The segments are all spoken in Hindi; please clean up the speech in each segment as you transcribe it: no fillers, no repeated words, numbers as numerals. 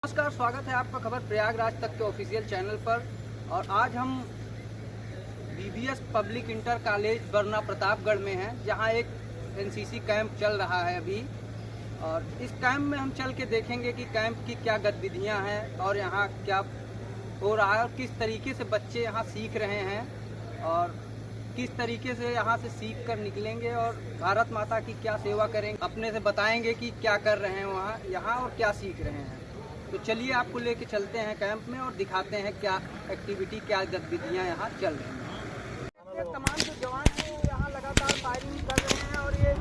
नमस्कार, स्वागत है आपका खबर प्रयागराज तक के ऑफिशियल चैनल पर। और आज हम बीबीएस पब्लिक इंटर कॉलेज बरना प्रतापगढ़ में हैं, जहां एक एनसीसी कैंप चल रहा है अभी। और इस कैंप में हम चल के देखेंगे कि कैंप की क्या गतिविधियां हैं और यहां क्या हो रहा है और किस तरीके से बच्चे यहां सीख रहे हैं और किस तरीके से यहां से सीख कर निकलेंगे और भारत माता की क्या सेवा करेंगे। अपने से बताएंगे कि क्या कर रहे हैं वहाँ यहाँ और क्या सीख रहे हैं। तो चलिए आपको लेके चलते हैं कैंप में और दिखाते हैं क्या एक्टिविटी, क्या गतिविधियाँ यहाँ चल रही हैं। ये तमाम जो जवान हैं यहाँ लगातार फायरिंग कर रहे हैं और ये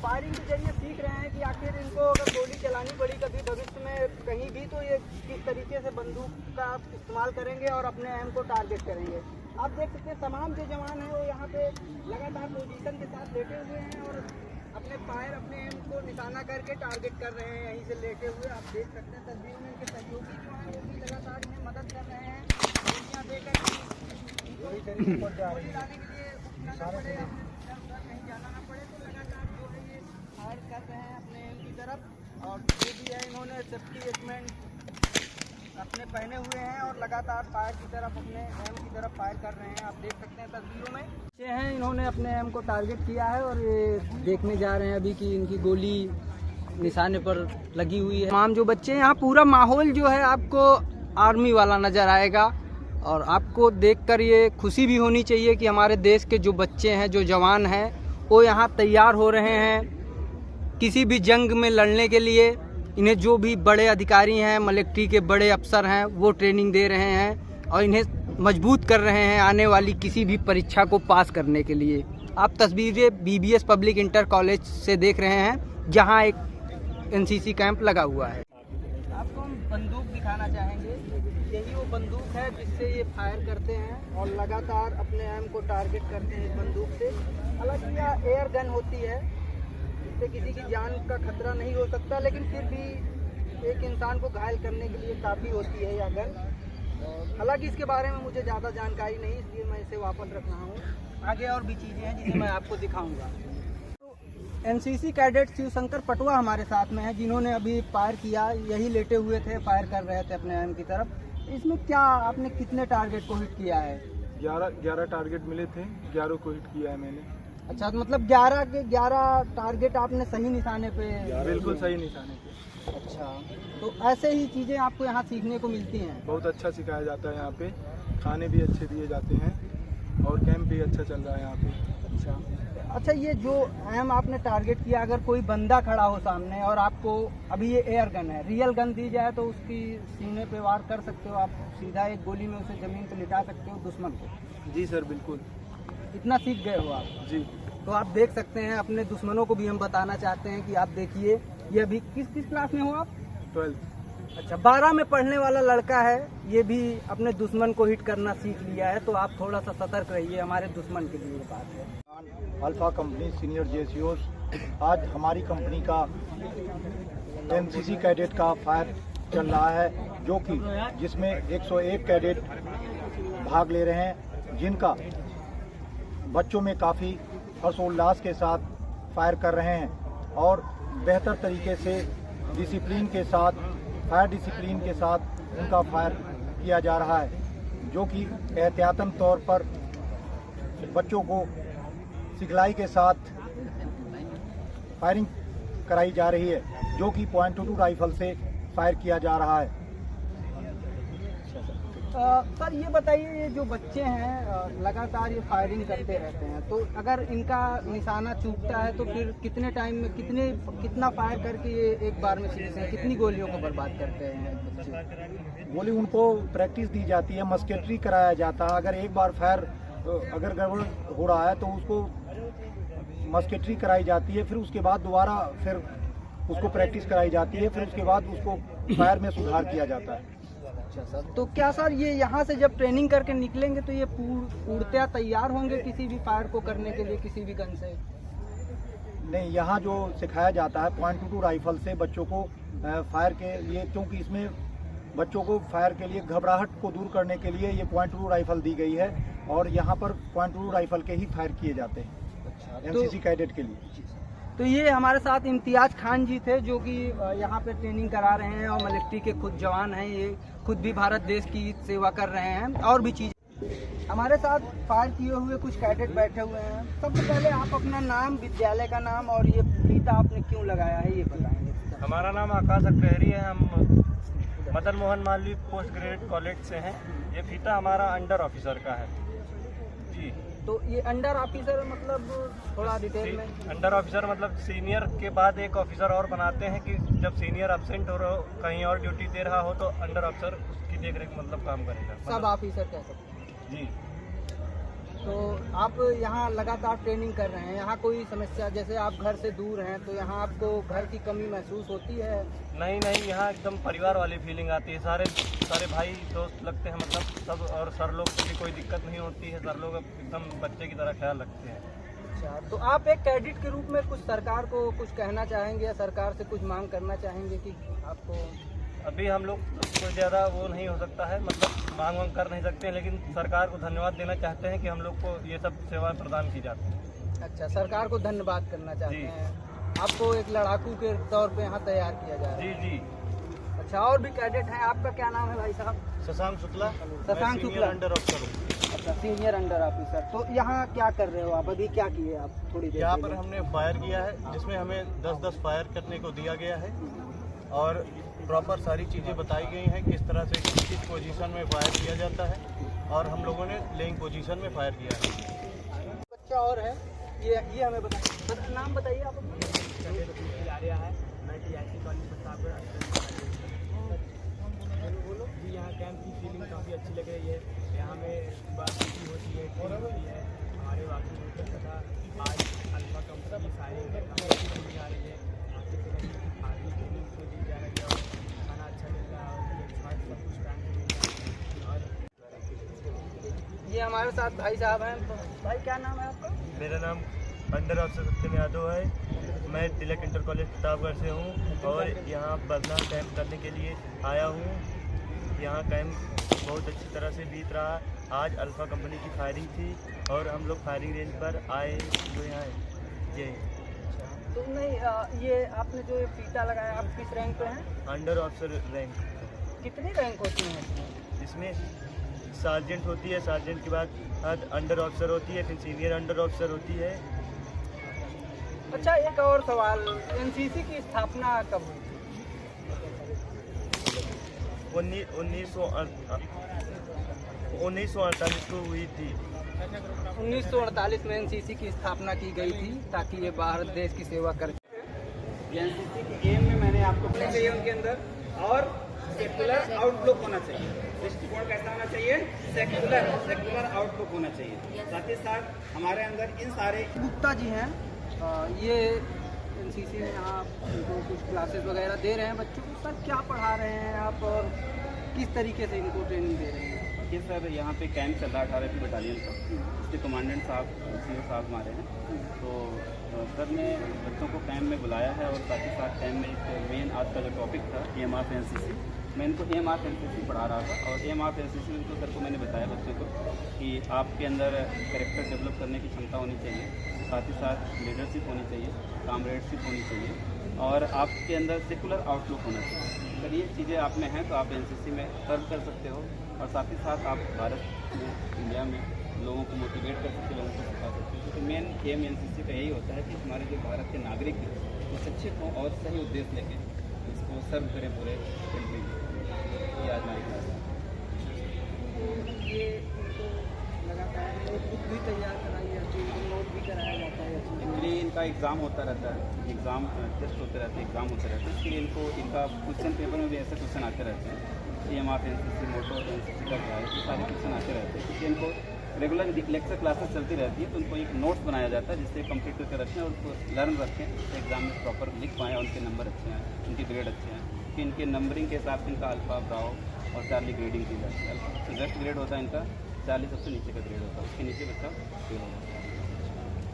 फायरिंग के जरिए सीख रहे हैं कि आखिर इनको अगर गोली चलानी पड़ी कभी भविष्य में कहीं भी तो ये किस तरीके से बंदूक का इस्तेमाल करेंगे और अपने एम को टारगेट करेंगे। आप देख सकते हैं तमाम जो जवान हैं वो यहाँ पे लगातार पोजीशन के साथ लेटे हुए हैं और अपने फायर अपने एम को निशाना करके टारगेट कर रहे हैं यहीं से लेटे हुए। आप देख सकते हैं तस्वीर में इनके सहयोगी जो हैं वो भी लगातार इन्हें मदद कर रहे हैं गोलियाँ देकर गोली लाने के लिए उठना पड़े, कहीं जाना ना पड़े, तो लगातार जो है ये फायर कर रहे हैं अपने एम की तरफ। और जो भी है इन्होंने सेफ्टी इक्विपमेंट अपने पहने हुए हैं और लगातार फायर की तरफ अपने एम की तरफ फायर कर रहे हैं। आप देख सकते हैं तस्वीरों में बच्चे हैं, इन्होंने अपने एम को टारगेट किया है और ये देखने जा रहे हैं अभी कि इनकी गोली निशाने पर लगी हुई है। तमाम जो बच्चे हैं यहाँ पूरा माहौल जो है आपको आर्मी वाला नज़र आएगा और आपको देखकर ये खुशी भी होनी चाहिए कि हमारे देश के जो बच्चे हैं, जो जवान हैं, वो यहाँ तैयार हो रहे हैं किसी भी जंग में लड़ने के लिए। इन्हें जो भी बड़े अधिकारी हैं, मिलिट्री के बड़े अफसर हैं, वो ट्रेनिंग दे रहे हैं और इन्हें मजबूत कर रहे हैं आने वाली किसी भी परीक्षा को पास करने के लिए। आप तस्वीरें बीबीएस पब्लिक इंटर कॉलेज से देख रहे हैं, जहां एक एनसीसी कैंप लगा हुआ है। आपको हम बंदूक दिखाना चाहेंगे। यही वो बंदूक है जिससे ये फायर करते हैं और लगातार अपने एम को टारगेट करते हैं इस बंदूक से। हालांकि यह एयर गन होती है, इससे किसी की जान का खतरा नहीं हो सकता, लेकिन फिर भी एक इंसान को घायल करने के लिए काफ़ी होती है यह गन। हालांकि इसके बारे में मुझे ज़्यादा जानकारी नहीं, इसलिए मैं इसे वापस रख रहा हूँ। आगे और भी चीज़ें हैं जिसे मैं आपको दिखाऊंगा। तो एनसीसी कैडेट शिवशंकर पटवा हमारे साथ में है, जिन्होंने अभी फायर किया। यही लेटे हुए थे, फायर कर रहे थे अपने एम की तरफ। इसमें क्या आपने कितने टारगेट को हिट किया है? 11 टारगेट मिले थे, 11 को हिट किया है मैंने। अच्छा, तो मतलब 11 के 11 टारगेट आपने सही निशाने पे? बिल्कुल सही निशाने पे। अच्छा, तो ऐसे ही चीज़ें आपको यहाँ सीखने को मिलती हैं? बहुत अच्छा सिखाया जाता है यहाँ पे, खाने भी अच्छे दिए जाते हैं और कैंप भी अच्छा चल रहा है यहाँ पे। अच्छा, ये जो एम आपने टारगेट किया, अगर कोई बंदा खड़ा हो सामने और आपको, अभी ये एयर गन है, रियल गन दी जाए तो उसकी सीने पे वार कर सकते हो आप? सीधा एक गोली में उसे ज़मीन पे लिटा सकते हो दुश्मन को? जी सर, बिल्कुल। इतना सीख गए हो आप? जी। तो आप देख सकते हैं, अपने दुश्मनों को भी हम बताना चाहते हैं कि आप देखिए, ये अभी किस क्लास में हो आप? 12। अच्छा, 12 में पढ़ने वाला लड़का है, ये भी अपने दुश्मन को हिट करना सीख लिया है। तो आप थोड़ा सा सतर्क रहिए, हमारे दुश्मन के लिए बात है। अल्फा कंपनी सीनियर जेसीओ, आज हमारी कंपनी का एनसीसी कैडेट का फायर चल रहा है, जो कि जिसमें 101 कैडेट भाग ले रहे हैं, जिनका बच्चों में काफ़ी हर्षोल्लास के साथ फायर कर रहे हैं और बेहतर तरीके से डिसिप्लिन के साथ, फायर डिसिप्लिन के साथ उनका फायर किया जा रहा है, जो कि एहतियातन तौर पर बच्चों को सिखलाई के साथ फायरिंग कराई जा रही है, जो कि .22 राइफल से फायर किया जा रहा है। सर, ये बताइए, ये जो बच्चे हैं लगातार ये फायरिंग करते रहते हैं, तो अगर इनका निशाना चूकता है तो फिर कितने टाइम में कितना फायर करके ये एक बार में कितनी गोलियों को बर्बाद करते हैं बच्चे? गोली उनको प्रैक्टिस दी जाती है, मस्केटरी कराया जाता है। अगर एक बार फायर अगर गड़बड़ हो रहा है तो उसको मस्केटरी कराई जाती है, फिर उसके बाद दोबारा फिर उसको प्रैक्टिस कराई जाती है, फिर उसके बाद उसको फायर में सुधार किया जाता है। अच्छा सर, तो क्या सर ये यहाँ से जब ट्रेनिंग करके निकलेंगे तो ये पूर्णतः तैयार होंगे किसी भी फायर को करने के लिए, किसी भी गन से? नहीं, यहाँ जो सिखाया जाता है .22 राइफल से बच्चों को फायर के लिए, क्योंकि इसमें बच्चों को फायर के लिए घबराहट को दूर करने के लिए ये .22 राइफल दी गई है और यहाँ पर .22 राइफल के ही फायर किए जाते हैं। अच्छा, एनसीसी कैडेट के लिए। तो ये हमारे साथ इम्तियाज़ खान जी थे, जो कि यहाँ पे ट्रेनिंग करा रहे हैं और मिलिट्री के खुद जवान हैं। ये खुद भी भारत देश की सेवा कर रहे हैं और भी चीज़। हमारे साथ फायर किए हुए कुछ कैडेट बैठे हुए हैं। सबसे पहले आप अपना नाम, विद्यालय का नाम और ये फीता आपने क्यों लगाया है ये बताएंगे। हमारा नाम आकाश अग्रहरी है। हम Madan Mohan Malviya post graduate college से हैं। ये फीता हमारा अंडर ऑफिसर का है जी। तो ये अंडर ऑफिसर मतलब थोड़ा डिटेल में। अंडर ऑफिसर मतलब सीनियर के बाद एक ऑफिसर और बनाते हैं कि जब सीनियर एब्सेंट हो रहा हो, कहीं और ड्यूटी दे रहा हो, तो अंडर ऑफिसर उसकी देखरेख मतलब काम करेगा। सब ऑफिसर कह सकते हैं जी। तो आप यहाँ लगातार ट्रेनिंग कर रहे हैं, यहाँ कोई समस्या, जैसे आप घर से दूर हैं तो यहाँ आपको घर की कमी महसूस होती है? नहीं, यहाँ एकदम परिवार वाली फीलिंग आती है। सारे भाई दोस्त लगते हैं, मतलब सब। और सर लोग की कोई दिक्कत नहीं होती है। सर लोग एकदम बच्चे की तरह ख्याल रखते हैं। अच्छा, तो आप एक कैडेट के रूप में कुछ सरकार को कुछ कहना चाहेंगे या सरकार से कुछ मांग करना चाहेंगे कि आपको? अभी हम लोग कोई ज़्यादा वो नहीं हो सकता है, मतलब मांग वांग कर नहीं सकते हैं, लेकिन सरकार को धन्यवाद देना चाहते हैं कि हम लोग को ये सब सेवाएं प्रदान की जाती हैं। अच्छा, सरकार को धन्यवाद करना चाहते हैं। आपको एक लड़ाकू के तौर पे यहाँ तैयार किया जा रहा है। जी। अच्छा, और भी कैडेट हैं। आपका क्या नाम है भाई साहब? शशांक शुक्ला। शशांक शुक्ला, अंडर ऑफिसर हूँ। अच्छा, सीनियर अंडर ऑफिसर। तो यहाँ क्या कर रहे हो आप? अभी क्या किए आप? थोड़ी देर यहाँ पर हमने फायर किया है, जिसमें हमें 10-10 फायर करने को दिया गया है और प्रॉपर सारी चीज़ें बताई गई हैं किस तरह से किस पोजीशन में फायर किया जाता है, और हम लोगों ने लेइंग पोजीशन में फायर किया है। बच्चा और है, ये हमें बताइए, नाम बताइए आप। आर्या है, मैं टीआईसी कॉलेज प्रतापगढ़ बोलो जी। यहाँ कैंप की फीलिंग काफ़ी अच्छी लग रही है। यहाँ में बातचीत होती है, ट्रेनिंग होती है हमारे बाकी मिलकर तथा आज अल्फा कंपनी की सारी काफ़ी अच्छी फीलिंग आ रही है। आगे ट्रेनिंग को दी जा रही है और खाना अच्छा मिल रहा है और सब कुछ टाइम से मिल रहा है। और ये हमारे साथ भाई साहब हैं। भाई क्या नाम है आपका? मेरा नाम अंडर ऑफिसर सत्यम यादव है। मैं तिलक इंटर कॉलेज प्रतापगढ़ से हूँ और यहाँ बदनाम कैंप करने के लिए आया हूँ। यहाँ कैंप बहुत अच्छी तरह से बीत रहा। आज अल्फा कंपनी की फायरिंग थी और हम लोग फायरिंग रेंज पर आए जो यहाँ ये। तो नहीं, ये आपने जो फीता लगाया, आप किस रैंक पे हैं? Under officer rank. कितनी रैंक होती हैं इसमें? इसमें सार्जेंट होती है, सार्जेंट के बाद अंडर ऑफिसर होती है, फिर सीनियर अंडर ऑफिसर होती है। अच्छा, एक और सवाल, एनसीसी की स्थापना कब हुई थी? 1948 को हुई थी। 1948 में एनसीसी की स्थापना की गई थी ताकि ये भारत देश की सेवा कर। एनसीसी के एम में मैंने आपको पढ़ना चाहिए उनके अंदर, और सेक्युलर आउटलुक होना चाहिए। दृष्टिकोण कैसा होना चाहिए? सेक्युलर आउटलुक होना चाहिए। साथ ही साथ हमारे अंदर इन सारे गुप्ता जी हैं, ये एनसीसी में यहाँ इनको कुछ क्लासेस वगैरह दे रहे हैं बच्चों को। सर क्या पढ़ा रहे हैं आप और किस तरीके से इनको ट्रेनिंग दे रहे हैं? ये सर यहाँ पे कैंप चल रहा है 18वीं बटालियन का, इसके कमांडेंट साहब सीओ साहब हमारे हैं। तो सर ने बच्चों को कैंप में बुलाया है और साथ ही साथ कैंप में एक मेन आज का जो टॉपिक था एम ऑफ एनसीसी, मैं इनको एम ऑफ एनसीसी पढ़ा रहा था। और एम ऑफ एनसीसी में सर को मैंने बताया बच्चों को कि आपके अंदर कैरेक्टर डेवलप करने की क्षमता होनी चाहिए, साथ ही साथ लीडरशिप होनी चाहिए, कामरेडशिप होनी चाहिए और आपके अंदर सेकुलर आउटलुक होना चाहिए। अगर ये चीज़ें आप में हैं तो आप एनसीसी में सर्व कर सकते हो और साथ ही साथ आप भारत में, इंडिया में लोगों को मोटिवेट कर सकते हो, लोगों को सिखा सकते हो। क्योंकि मेन एम एनसीसी का यही होता है कि हमारे जो भारत के नागरिक हैं वो शिक्षित हों और सही उद्देश्य लेके इसको सर्व करें पूरे कंट्री में। ये आज हमारी क्लास है। ये इनको लगातार नोटबुक भी तैयार कराई जाती है, नोट भी कराया जाता है। एक्चुअली इनका एग्ज़ाम होता रहता है, एग्ज़ाम टेस्ट होते रहते हैं, एग्ज़ाम होते रहते हैं, इसलिए इनको इनका क्वेश्चन पेपर में भी ऐसे क्वेश्चन आते रहते हैं। Aim of NCC, motto NCC का क्या है, ये सारे क्वेश्चन आते रहते हैं। क्योंकि इनको रेगुलर लेक्चर क्लासेस चलती रहती है तो उनको एक नोट्स बनाया जाता है जिससे कंप्लीट करके रखें और उसको लर्न रखें, एग्ज़ाम में प्रॉपर लिख पाएँ और उनके नंबर अच्छे हैं, उनके ग्रेड अच्छे हैं। कि इनके नंबरिंग के हिसाब से इनका अल्फ़ा, ब्राओ और चार्ली ग्रेडिंग की जाती है। अल्फ़ा सबसे बेस्ट ग्रेड होता है इनका, चार्ली सबसे नीचे का ग्रेड होता है, उसके नीचे बच्चा फेल हो जाता है।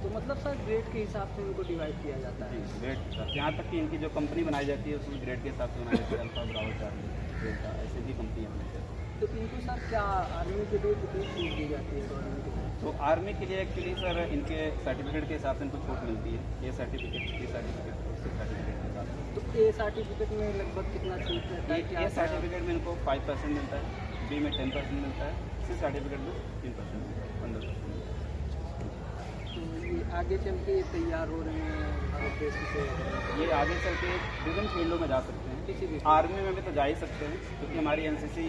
तो मतलब सर ग्रेड के हिसाब से इनको डिवाइड किया जाता है? जी, ग्रेड के साथ, यहाँ तक कि इनकी जो कंपनी बनाई जाती है उसमें ग्रेड के हिसाब से बनाई जाती है, अल्फ़ा, ब्राओ, चार्ली, डेल्टा, ऐसे भी कंपनी बनाई जाती है। तो इनको सर क्या आर्मी के लिए कितनी छूट दी जाती है गवर्नमेंट की तरफ? तो आर्मी के लिए एक्चुअली सर इनके सर्टिफिकेट के हिसाब से इनको छूट मिलती है। A certificate, C certificate, C certificate के हिसाब से। तो ए सर्टिफिकेट में लगभग कितना छूट रहता है? ए सर्टिफिकेट में इनको 5% मिलता है, बी में 10% मिलता है, सी सर्टिफिकेट में 3% मिलता है, 15%। तो ये आगे चल के तैयार हो रहे हैं भारत देश की सेवा करने के ये आगे चल के विभिन्न फील्डों में जा सकते हैं। किसी भी आर्मी में भी तो जा ही सकते हैं, क्योंकि हमारी एनसीसी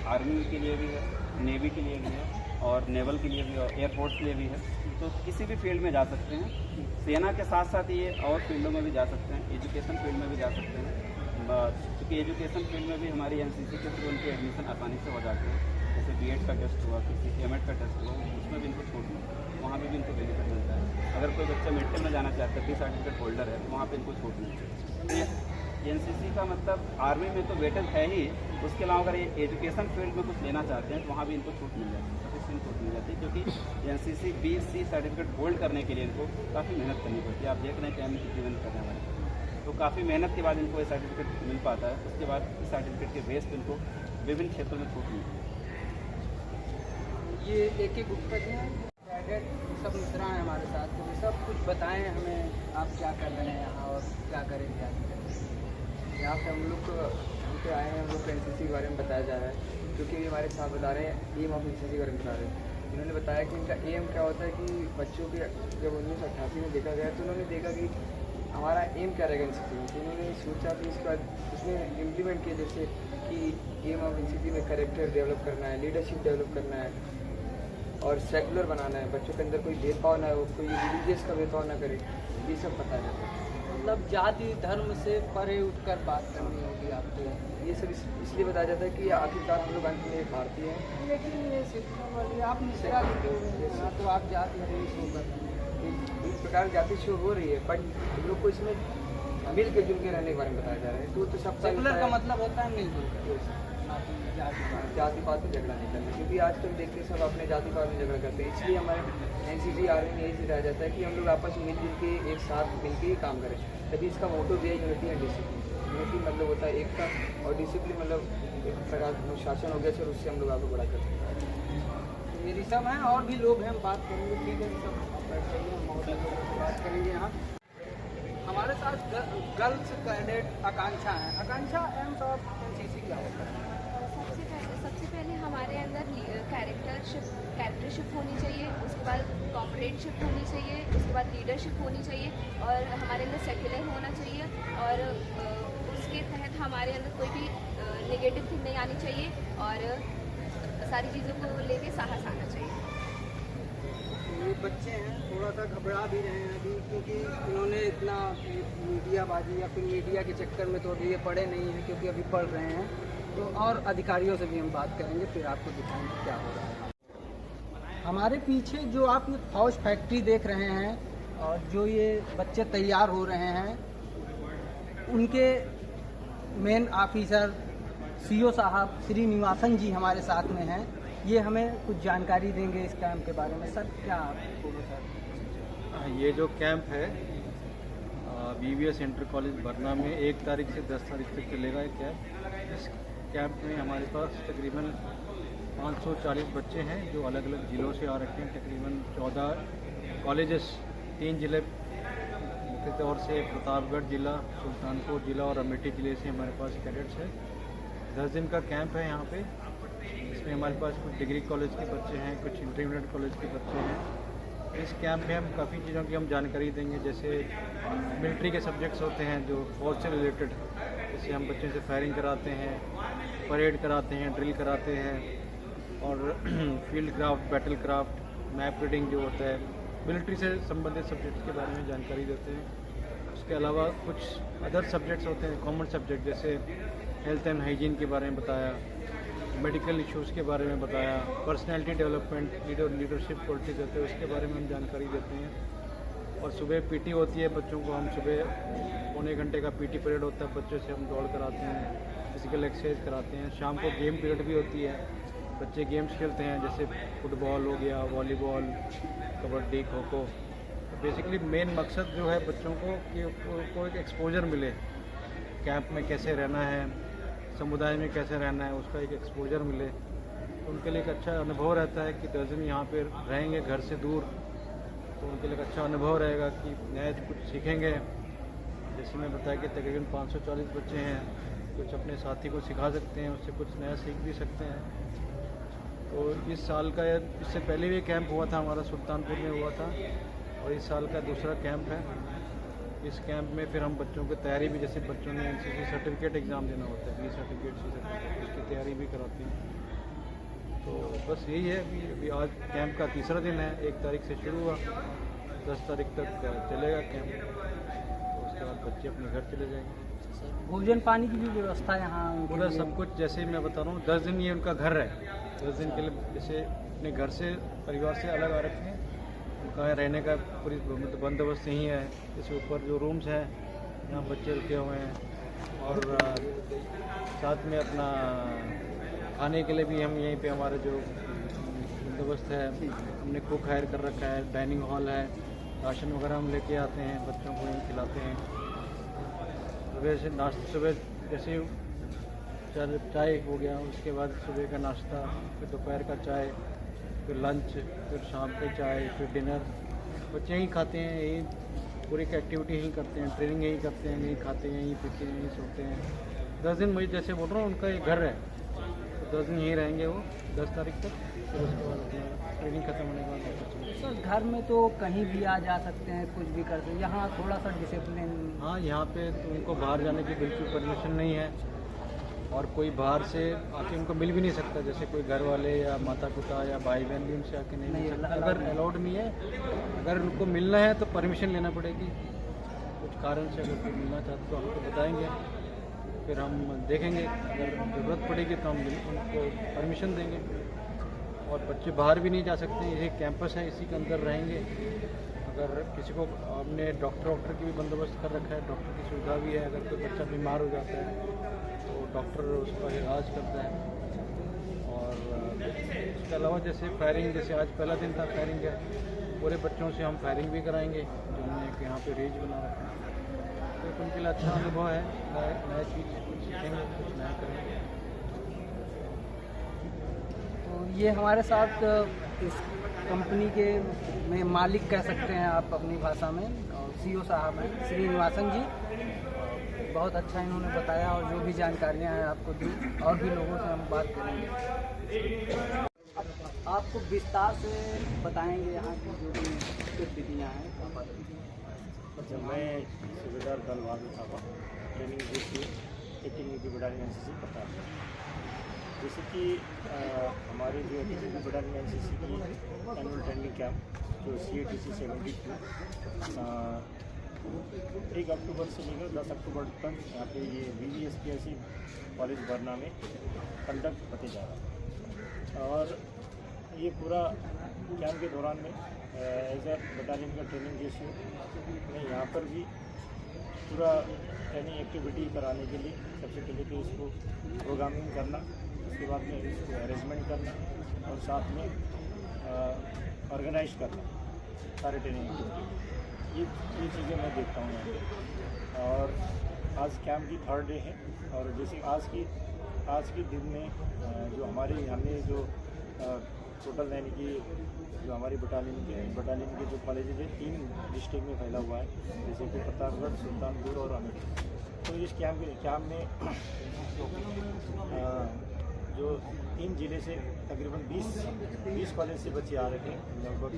आर्मी के लिए भी है, नेवी के लिए भी है, और नेवल के लिए भी और एयरफोर्स के लिए भी है। तो किसी भी फील्ड में जा सकते हैं। सेना के साथ साथ ये और फील्डों में भी जा सकते हैं, एजुकेशन फील्ड में भी जा सकते हैं, क्योंकि एजुकेशन फील्ड में भी हमारी एनसीसी के थ्रू उनके एडमिशन आसानी से हो जाते हैं। जैसे बीएड का टेस्ट हुआ, किसी एमएड का टेस्ट हुआ, उसमें भी इनको छूट मिलती है, वहाँ भी इनको बेनिफिट मिलता है। अगर कोई बच्चा मेडिकल में जाना चाहता है, बी सर्टिफिकेट होल्डर है, तो वहाँ पर इनको छूट मिलती है। तो एनसीसी का मतलब आर्मी में तो वेटेज है ही, उसके अलावा अगर ये एजुकेशन फील्ड में कुछ लेना चाहते हैं तो वहाँ भी इनको छूट मिल जाती है, सफिशिएंट छूट मिल जाती है। क्योंकि NCC B C certificate hold करने के लिए इनको काफ़ी मेहनत करनी पड़ती है। आप देख रहे हैं कि हम कितनी मेहनत करने वाले, तो काफ़ी मेहनत के बाद इनको ये सर्टिफिकेट मिल पाता है। उसके बाद इस सर्टिफिकेट के बेस पर इनको विभिन्न क्षेत्रों में छूट मिलती है। ये एक गुप्ता जी हैं, कैडेट सब मित्रा हैं हमारे साथ, तो सब कुछ बताएं हमें, आप क्या कर रहे हैं यहाँ और क्या करेंगे आगे? यहाँ पे हम लोग आए हैं, हम लोग को एनसीसी के बारे में बताया जा रहा है, क्योंकि ये हमारे साथ बता रहे हैं एम ऑफ एनसीसी के बारे में बता रहे हैं। इन्होंने बताया कि इनका एम क्या होता है, कि बच्चों के जब 1988 में देखा गया तो उन्होंने देखा कि हमारा एम क्या रहेगा एनसीसी में, तो उन्होंने सोचा कि इसके बाद उसमें इम्प्लीमेंट किया, जैसे कि एम ऑफ एनसीसी में कैरेक्टर डेवलप करना है, लीडरशिप डेवलप करना है, और सेकुलर बनाना है, बच्चों के अंदर कोई भेदभाव ना हो, कोई रिलीजियस का भेदभाव ना करे, ये सब बताया जाता है। मतलब जाति धर्म से परे उठकर बात करनी होगी आपको। ये सब इसलिए बताया जाता है कि आखिरकार हम लोग अंत में भारतीय हैं। लेकिन ये शिक्षा वाली आप मिश्रा लिखे हुए हैं ना, तो आप जाति नहीं शो कर रहे हैं। इस प्रकार जाति शो हो रही है, बट हम लोग को इसमें मिल के जुल के रहने के बारे में बताया जा रहा है। तो सबका सेकुलर का मतलब होता है मिलजुल कर, जाति पात में झगड़ा नहीं करना, क्योंकि आजकल देखते हैं सब अपने जाति पात में झगड़ा करते हैं। इसलिए हमारे एनसीसी आर्मी में यही सिखाया जाता है कि हम लोग आपस में मिलजुल के एक साथ मिलकर ही काम करें। तभी इसका मोटो भी है यूनिटी एंड डिसिप्लिन। यूनिटी मतलब होता है एकता, और डिसिप्लिन मतलब एक प्रकार अनुशासन हो गया सर, उससे हम लोग आगे बढ़ा कर सकते हैं। मेरी सब हैं और भी लोग हैं, हम बात करेंगे। ठीक है, सब आप बैठ जाइए, हम और लोगों से बात करेंगे। यहाँ हमारे साथ गर्ल्स कैडेट आकांक्षा हैं। आकांक्षा एम्स ऑफ एनसीसी क्या होता है? सबसे पहले हमारे अंदर कैरेक्टरशिप होनी चाहिए, उसके बाद कॉम्रेडशिप होनी चाहिए, उसके बाद लीडरशिप होनी चाहिए, और हमारे अंदर सेक्युलर होना चाहिए, और उसके तहत हमारे अंदर कोई भी नेगेटिव थिंग नहीं आनी चाहिए, और सारी चीज़ों को लेके साहस आना चाहिए। ये बच्चे हैं, थोड़ा सा घबरा भी रहे हैं अभी, क्योंकि इन्होंने इतना मीडियाबाजी या फिर मीडिया के चक्कर में तो अभी ये पढ़े नहीं हैं, क्योंकि अभी पढ़ रहे हैं। तो और अधिकारियों से भी हम बात करेंगे, फिर आपको दिखाएंगे क्या हो रहा है। हमारे पीछे जो आप ये फौज फैक्ट्री देख रहे हैं, और जो ये बच्चे तैयार हो रहे हैं, उनके मेन ऑफिसर सीओ साहब श्रीनिवासन जी हमारे साथ में हैं। ये हमें कुछ जानकारी देंगे इस कैंप के बारे में। सर, क्या आपको बता? ये जो कैंप है BVS इंटर कॉलेज बरना में 1 तारीख से 10 तारीख तक चलेगा। ये कैंप, इस कैंप में हमारे पास तकरीबन 540 बच्चे हैं जो अलग अलग ज़िलों से आ रखे हैं। तकरीबन 14 कॉलेजेस, 3 ज़िले मुख्य तौर से प्रतापगढ़ ज़िला, सुल्तानपुर ज़िला और अमेठी ज़िले से हमारे पास कैडेट्स हैं। 10 दिन का कैंप है यहाँ पे। इसमें हमारे पास कुछ डिग्री कॉलेज के बच्चे हैं, कुछ इंटरमीडिएट कॉलेज के बच्चे हैं। इस कैंप में हम काफ़ी चीज़ों की हम जानकारी देंगे, जैसे मिलिट्री के सब्जेक्ट्स होते हैं जो फौज से रिलेटेड, जैसे हम बच्चों से फायरिंग कराते हैं, परेड कराते हैं, ड्रिल कराते हैं, और field craft, battle craft, map reading जो होता है, मिलिट्री से संबंधित सब्जेक्ट्स के बारे में जानकारी देते हैं। उसके अलावा कुछ अदर सब्जेक्ट्स होते हैं, कॉमन सब्जेक्ट, जैसे हेल्थ एंड हाइजीन के बारे में बताया, मेडिकल इश्यूज़ के बारे में बताया, पर्सनैलिटी डेवलपमेंट, लीडरशिप क्वालिटीज होते हैं उसके बारे में हम जानकारी देते हैं। और सुबह पीटी होती है बच्चों को, हम सुबह पौने घंटे का पीटी पीरियड होता है, बच्चों से हम दौड़ कराते हैं, फिजिकल एक्सरसाइज कराते हैं। शाम को गेम पीरियड भी होती है, बच्चे गेम्स खेलते हैं, जैसे फुटबॉल हो गया, वॉलीबॉल, कबड्डी, खो खो। तो बेसिकली मेन मकसद जो है बच्चों को कि उनको एक एक्सपोजर मिले, कैंप में कैसे रहना है, समुदाय में कैसे रहना है, उसका एक एक्सपोजर मिले। उनके लिए एक अच्छा अनुभव रहता है कि 10 दिन यहाँ पे रहेंगे घर से दूर, तो उनके लिए एक अच्छा अनुभव रहेगा कि नया कुछ सीखेंगे। जैसे मैं बताया कि तकरीबन 540 बच्चे हैं, कुछ अपने साथी को सिखा सकते हैं, उससे कुछ नया सीख भी सकते हैं। तो इस साल का, इससे पहले भी कैंप हुआ था हमारा, सुल्तानपुर में हुआ था, और इस साल का दूसरा कैंप है। इस कैंप में फिर हम बच्चों की तैयारी भी, जैसे बच्चों ने एनसीसी सर्टिफिकेट एग्ज़ाम देना होता है, बी सर्टिफिकेट, सी सर्टिफिकेट, उसकी तैयारी भी कराते हैं। तो बस यही है कि अभी आज कैंप का तीसरा दिन है, 1 तारीख से शुरू हुआ, 10 तारीख तक चलेगा कैंप, तो उसके बाद बच्चे अपने घर चले जाएंगे। भोजन पानी की भी व्यवस्था यहाँ पूरा सब कुछ, जैसे मैं बता रहा हूँ, 10 दिन ये उनका घर है। 10 दिन के लिए जैसे अपने घर से, परिवार से अलग आ रखे हैं, उनका रहने का पूरी बंदोबस्त यहीं है। जैसे ऊपर जो रूम्स हैं, यहाँ बच्चे रुके हुए हैं, और साथ में अपना खाने के लिए भी हम यहीं पे, हमारे जो बंदोबस्त है, हमने कुक हायर कर रखा है, डाइनिंग हॉल है, राशन वगैरह हम लेके आते हैं, बच्चों को यहीं खिलाते हैं। सुबह से नाश्ता, सुबह जैसे चाय हो गया, उसके बाद सुबह का नाश्ता, फिर दोपहर का चाय, फिर लंच, फिर शाम पे चाय, फिर डिनर, बच्चे यहीं खाते हैं, यहीं पूरी एक्टिविटी यहीं करते हैं, ट्रेनिंग यहीं करते हैं, यहीं खाते हैं, यहीं पीते हैं, यहीं सोते हैं। 10 दिन मुझे जैसे बोल रहा हूँ, उनका एक घर है, तो 10 दिन यहीं रहेंगे वो 10 तारीख तक, फिर उसके बाद अपना ट्रेनिंग खत्म होने के बाद सर घर में तो कहीं भी आ जा सकते हैं, कुछ भी करते हैं, यहाँ थोड़ा सा डिसिप्लिन। हाँ, यहाँ पे तो उनको बाहर जाने की बिल्कुल परमिशन नहीं है, और कोई बाहर से आके उनको मिल भी नहीं सकता, जैसे कोई घर वाले या माता पिता या भाई बहन भी उनसे आके नहीं मिल सकता, अगर अलाउड नहीं है। अगर उनको मिलना है तो परमिशन लेना पड़ेगी, कुछ कारण से अगर कोई मिलना चाहते तो हमको बताएंगे, फिर हम देखेंगे, अगर ज़रूरत पड़ेगी तो हम उनको परमिशन देंगे। और बच्चे बाहर भी नहीं जा सकते, ये कैंपस है, इसी के अंदर रहेंगे। अगर किसी को, हमने डॉक्टर की भी बंदोबस्त कर रखा है, डॉक्टर की सुविधा भी है, अगर कोई बच्चा बीमार हो जाता है तो डॉक्टर उसका इलाज करता है। और इसके अलावा जैसे फायरिंग, जैसे आज पहला दिन था फायरिंग का, पूरे बच्चों से हम फायरिंग भी कराएंगे, जिन्होंने यहाँ पे रेंज बना रखा है, तो उनके लिए अच्छा अनुभव है, नया चीज़ कुछ सीखेंगे, कुछ नया करेंगे। तो ये हमारे साथ इस कंपनी के में मालिक कह सकते हैं आप अपनी भाषा में, और सीईओ साहब हैं श्रीनिवासन जी। बहुत अच्छा इन्होंने बताया, और जो भी जानकारियां हैं आपको दी, और भी लोगों से हम बात करेंगे। आपको विस्तार से बताएंगे यहाँ की जो भी स्थितियाँ हैं। अच्छा, मैं सूबेदार दलवार थापा, ट्रेनिंग ग्रुप की 18 बटालियन एनसीसी पता है। जैसे कि हमारे जो 18 बटालियन एनसीसी की एनुअल ट्रेनिंग कैंप जो CATC 72 1 अक्टूबर से लेकर 10 अक्टूबर तक यहाँ पे ये VVSPSC कॉलेज बरना में कंडक्ट होते जा रहा है। और ये पूरा कैंप के दौरान में एज अ बटालियन का ट्रेनिंग रेशियो में यहाँ पर भी पूरा ट्रेनिंग एक्टिविटी कराने के लिए सबसे पहले तो इसको प्रोग्रामिंग करना, उसके बाद में इसको अरेंजमेंट करना, और साथ में ऑर्गेनाइज करना सारे ट्रेनिंग एक्टिविटी। ये चीज़ें मैं देखता हूँ यहाँ पे। और आज कैंप की 3rd डे है, और जैसे आज के दिन में जो हमने जो टोटल यानी कि जो हमारी बटालियन के जो कॉलेजेज है 3 डिस्ट्रिक्ट में फैला हुआ है, जैसे कि प्रतापगढ़, सुल्तानपुर और अमेठी। तो इस कैंप में जो 3 ज़िले से तकरीबन 20 कॉलेज से बच्चे आ रहे हैं, लगभग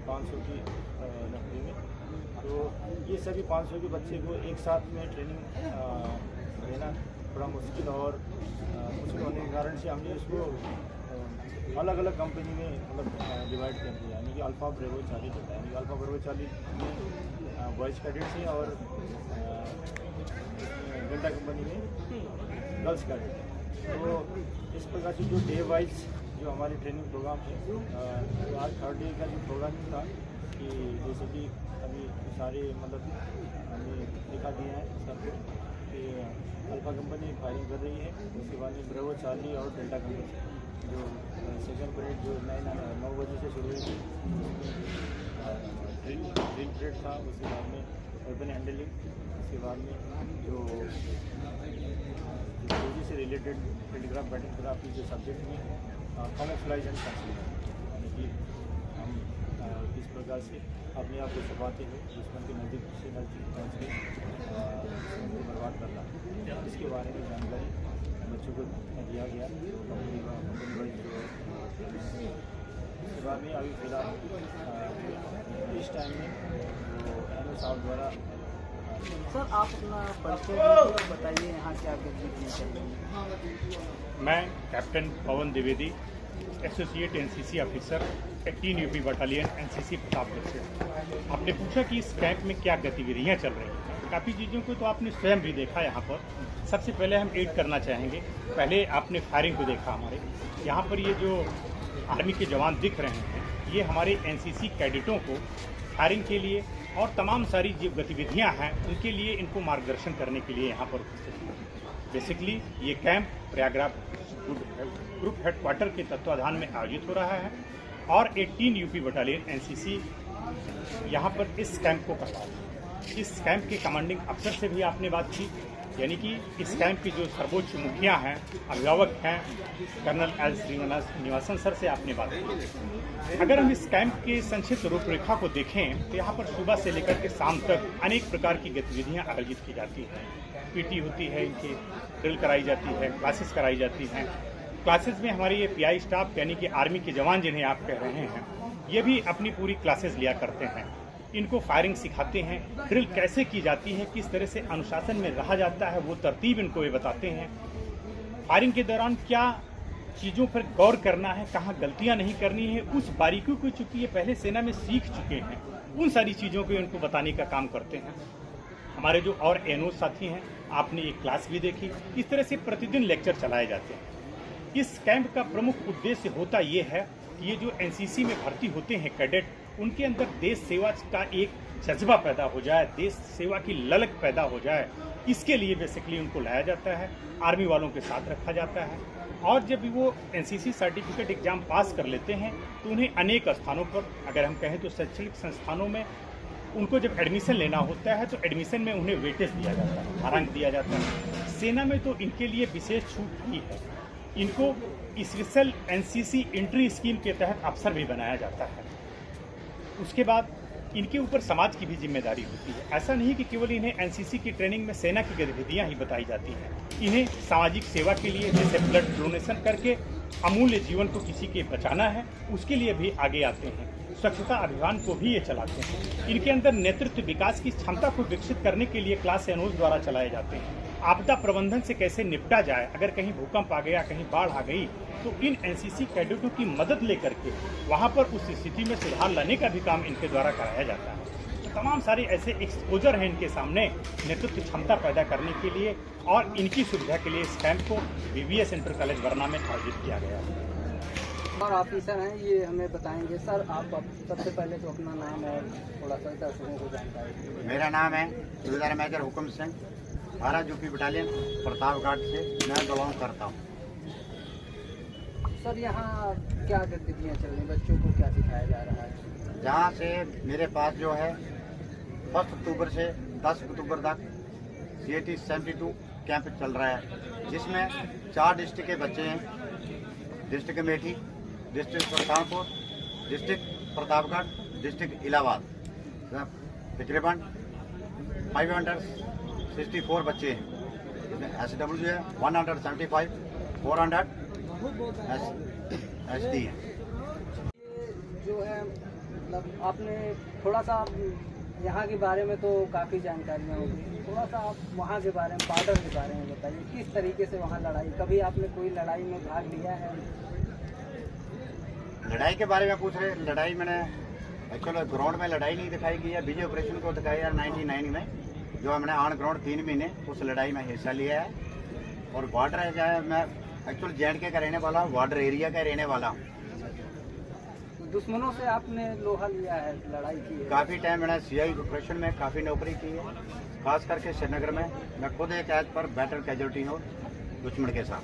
500 की नकदी में। तो ये सभी 500 के बच्चे को एक साथ में ट्रेनिंग देना थोड़ा मुश्किल और मुश्किल होने के कारण से हमने इसको अलग अलग कंपनी में मतलब डिवाइड कर दिया, यानी कि अल्फा ब्रेवो 40 होता है, यानी कि अल्फा ब्रेवो 40 में बॉयज़ कैडेट्स हैं और डेल्टा कंपनी में गर्ल्स कैडेट हैं। तो इस प्रकार से जो डे वाइज जो हमारी ट्रेनिंग प्रोग्राम है, तो आज 3rd डे का जो प्रोग्राम था कि जैसे कि अभी सारे मतलब हमने दिखा दिए हैं सब कुछ कि अल्फा कंपनी फायरिंग कर रही है, उसके बाद में ब्रेवो 40 और डेल्टा कंपनी जो सेकंड परेड जो 9 बजे से शुरू हुई थी, ड्रिल परेड था, उसके बाद में वेपन हैंडलिंग, उसके बाद में जो फौजी से रिलेटेड टेलीग्राफ बैटलग्राफ की जो सब्जेक्ट में कैमोफ्लेज एंड कंसीलमेंट, यानी कि हम किस प्रकार से अपने आप को छुपाते हुए दुश्मन के नज़दीक से नज़दीक पहुँच के दुश्मन को बर्बाद करना, इसके बारे में जानकारी बच्चों को दिया गया। कंपनी वाइज जो इसके बाद में अभी फिलहाल इस टाइम में वो एनो साहब द्वारा सर आप अपना परिचय बताइए, यहाँ से आप गतिविधियाँ चल रही हैं। मैं captain Pawan Dwivedi, associate NCC officer 18 UP battalion NCC Pratapgarh से। आपने पूछा कि इस कैंप में क्या गतिविधियां चल रही हैं। काफ़ी चीज़ों को तो आपने स्वयं भी देखा यहाँ पर। सबसे पहले हम ऐड करना चाहेंगे, पहले आपने फायरिंग को देखा हमारे यहाँ पर। ये जो आर्मी के जवान दिख रहे हैं, ये हमारे एनसीसी कैडेटों को फायरिंग के लिए और तमाम सारी जो गतिविधियाँ हैं उनके लिए इनको मार्गदर्शन करने के लिए यहाँ पर उपस्थित हैं। बेसिकली ये कैंप प्रयागराज ग्रुप हेडक्वार्टर के तत्वाधान में आयोजित हो रहा है और 18 यूपी बटालियन एनसीसी यहाँ पर इस कैंप को करवा रही है। इस कैंप के कमांडिंग अफसर से भी आपने बात की, यानी कि इस कैंप की जो सर्वोच्च मुखिया हैं, अभिभावक हैं, कर्नल एल श्रीनिवासन सर से आपने बात की। अगर हम इस कैंप के संक्षिप्त रूपरेखा को देखें तो यहाँ पर सुबह से लेकर के शाम तक अनेक प्रकार की गतिविधियाँ आयोजित की जाती हैं। पीटी होती है, इनकी ड्रिल कराई जाती है, क्लासेस कराई जाती हैं। क्लासेस में हमारे ये पीआई स्टाफ यानी कि आर्मी के जवान जिन्हें आप कह रहे हैं, ये भी अपनी पूरी क्लासेस लिया करते हैं। इनको फायरिंग सिखाते हैं, ड्रिल कैसे की जाती है, किस तरह से अनुशासन में रहा जाता है, वो तरतीब इनको ये बताते हैं। फायरिंग के दौरान क्या चीज़ों पर गौर करना है, कहाँ गलतियाँ नहीं करनी है, उस बारीकियों को चूँकि ये पहले सेना में सीख चुके हैं, उन सारी चीज़ों को इनको बताने का काम करते हैं। हमारे जो और एनओ साथी हैं, आपने एक क्लास भी देखी। इस तरह से प्रतिदिन लेक्चर चलाए जाते हैं। इस कैंप का प्रमुख उद्देश्य होता ये है कि ये जो एनसीसी में भर्ती होते हैं कैडेट, उनके अंदर देश सेवा का एक जज्बा पैदा हो जाए, देश सेवा की ललक पैदा हो जाए। इसके लिए बेसिकली उनको लाया जाता है, आर्मी वालों के साथ रखा जाता है। और जब वो एनसीसी सर्टिफिकेट एग्जाम पास कर लेते हैं तो उन्हें अनेक स्थानों पर, अगर हम कहें तो शैक्षणिक संस्थानों में उनको जब एडमिशन लेना होता है तो एडमिशन में उन्हें वेटेज दिया जाता है, भारांक दिया जाता है। सेना में तो इनके लिए विशेष छूट ही है। इनको स्पेशल एनसीसी एंट्री स्कीम के तहत अफसर भी बनाया जाता है। उसके बाद इनके ऊपर समाज की भी जिम्मेदारी होती है। ऐसा नहीं कि केवल इन्हें एनसीसी की ट्रेनिंग में सेना की गतिविधियां ही बताई जाती हैं। इन्हें सामाजिक सेवा के लिए, जैसे ब्लड डोनेशन करके अमूल्य जीवन को किसी के बचाना है, उसके लिए भी आगे आते हैं। स्वच्छता अभियान को भी ये चलाते हैं। इनके अंदर नेतृत्व विकास की क्षमता को विकसित करने के लिए क्लास एनओज द्वारा चलाए जाते हैं। आपदा प्रबंधन से कैसे निपटा जाए, अगर कहीं भूकंप आ गया, कहीं बाढ़ आ गई, तो इन एनसीसी कैडेटों की मदद लेकर के वहाँ पर उस स्थिति में सुधार लाने का भी काम इनके द्वारा कराया जाता है। तो तमाम सारे ऐसे एक्सपोजर हैं इनके सामने नेतृत्व क्षमता पैदा करने के लिए, और इनकी सुविधा के लिए इस कैंप को वीवीएस इंटर कॉलेज बरना में आयोजित किया गया है। और ऑफिसर हैं, ये हमें बताएंगे। सर आप सबसे पहले तो अपना नाम और थोड़ा सा दर्शकों को जानकारी दीजिए। मेरा नाम है सूबेदार major Hukum Singh, 12 UP battalion Pratapgarh से मैं बिलोंग करता हूँ। सर यहाँ क्या गतिविधियाँ चल रही हैं, बच्चों को क्या सिखाया जा रहा है? जहाँ से मेरे पास जो है 1 अक्टूबर से 10 अक्टूबर तक CAT 72 कैंप चल रहा है, जिसमें 4 डिस्ट्रिक्ट के बच्चे हैं। District Amethi, district Sultanpur, district Pratapgarh, district Allahabad. तकरीबन 564 बच्चे हैं। इसमें SW है 175, 400 SD है। जो है मतलब आपने थोड़ा सा यहाँ के बारे में तो काफ़ी जानकारियाँ होगी, थोड़ा सा आप वहाँ के बारे में, बॉर्डर के बारे में बताइए। किस तरीके से वहाँ लड़ाई, कभी आपने कोई लड़ाई में भाग लिया है? लड़ाई के बारे में पूछ रहे। लड़ाई मैंने एक्चुअली ग्राउंड में लड़ाई नहीं दिखाई गई है, विजय ऑपरेशन को दिखाया 99 में, जो हमने ऑन ग्राउंड 3 महीने उस लड़ाई में हिस्सा लिया है। और बॉर्डर है, चाहे मैं एक्चुअल JNK का रहने वाला हूँ, बॉर्डर एरिया का रहने वाला हूँ। दुश्मनों से आपने लोहा लिया है, लड़ाई की है? काफ़ी टाइम मैंने CI ऑपरेशन में काफ़ी नौकरी की है, खास करके श्रीनगर में। मैं खुद एक एज पर बैटल कैजुअल्टी हूँ दुश्मन के साथ।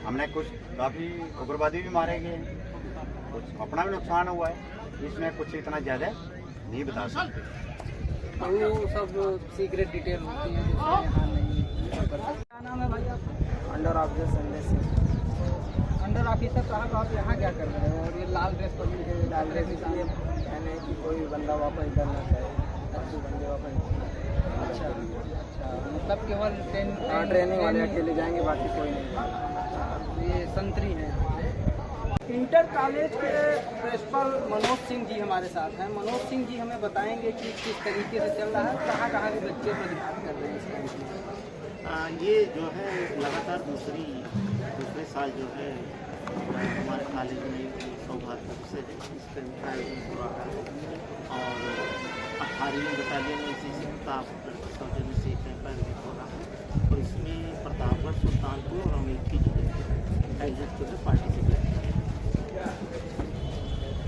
हमने कुछ काफ़ी उग्रवादी भी मारे गए, कुछ अपना भी नुकसान हुआ है। इसमें कुछ इतना ज़्यादा नहीं बता सकते। तो वो सब सीक्रेट डिटेल होती है जिसमें यहाँ नहीं कर सकते। क्या नाम है भाई आपका? अंडर ऑफिसर संदेश सिंह। अंडर ऑफिसर ऑफिसर साहब आप यहाँ क्या कर रहे हो और ये लाल ड्रेस पहन के लाल ड्रेस इसलिए कहने कि कोई बंदा वापस इधर ना जाए, अच्छे बंदे वापस। अच्छा अच्छा, मतलब केवल ट्रेनिंग वाले अकेले जाएंगे, बाकी कोई नहीं। ये संतरी है। इंटर कॉलेज के प्रिंसिपल मनोज सिंह जी हमारे साथ हैं। मनोज सिंह जी हमें बताएंगे कि किस तरीके से चल रहा है, कहाँ कहाँ के बच्चे प्रतिभाग कर रहे हैं इस कैंप में। ये जो है लगातार दूसरे साल जो है हमारे कॉलेज में सौभाग्य से इस कैंप का आयोजन हो रहा है और 18वीं बटालियन एनसीसी का सौजन्य से कैंप आयोजित हो रहा है और इसमें प्रतापगढ़, सुल्तानपुर और अमेठी जिले के एग्जिट जो है पार्टिसिपेट करें।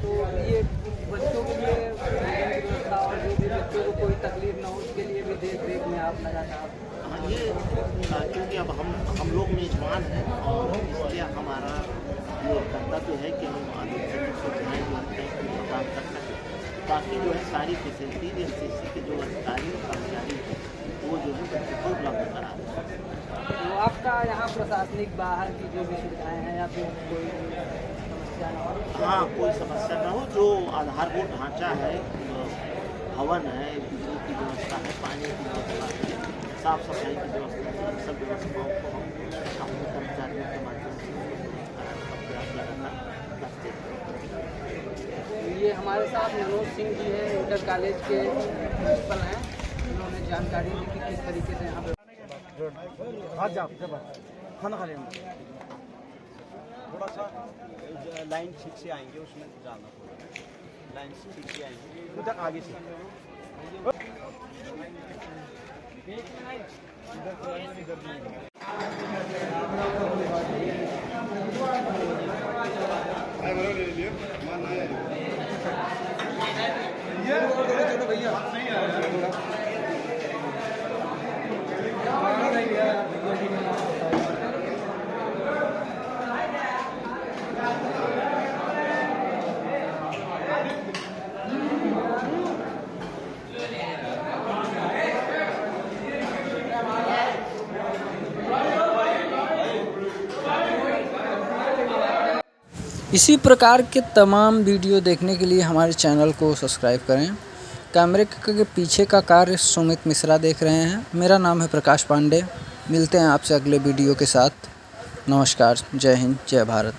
तो ये बच्चों के लिए व्यवस्था और जो भी बच्चों को कोई तकलीफ ना हो उसके लिए भी देख रेख में आप लगातार। हाँ, ये क्योंकि अब हम लोग मेजबान हैं और इसलिए हमारा ये कर्तव्य है कि हम आगे सुविधाएँ जो है प्रदान कर सकें ताकि जो है सारी फैसिलिटीज एनसीसी के जो अधिकारी और कर्मचारी हैं वो जो है बच्चों को उपलब्ध करा दें। तो आपका यहाँ प्रशासनिक बाहर की जो भी सुविधाएँ हैं या फिर कोई समस्या ना हो? हाँ, कोई समस्या ना हो। जो आधारभूत ढांचा है, भवन है, बिजली की व्यवस्था है, पानी की व्यवस्था है, साफ सफाई की व्यवस्था है, इन सब व्यवस्थाओं को हम अपने कर्मचारियों के माध्यम से प्रयास लगातार करते हैं। ये हमारे साथ मनोज सिंह जी हैं, इंटर कॉलेज के प्रिंसिपल हैं। उन्होंने जानकारी दी कि किस तरीके से यहाँ पे खाना खा लेंगे, थोड़ा सा लाइन ठीक से आएंगे, उसमें जाना पड़ेगा। लाइन ठीक से आएंगे उधर आगे से। इसी प्रकार के तमाम वीडियो देखने के लिए हमारे चैनल को सब्सक्राइब करें। कैमरे के पीछे का कार्य सुमित मिश्रा देख रहे हैं। मेरा नाम है प्रकाश पांडे। मिलते हैं आपसे अगले वीडियो के साथ। नमस्कार, जय हिंद, जय भारत।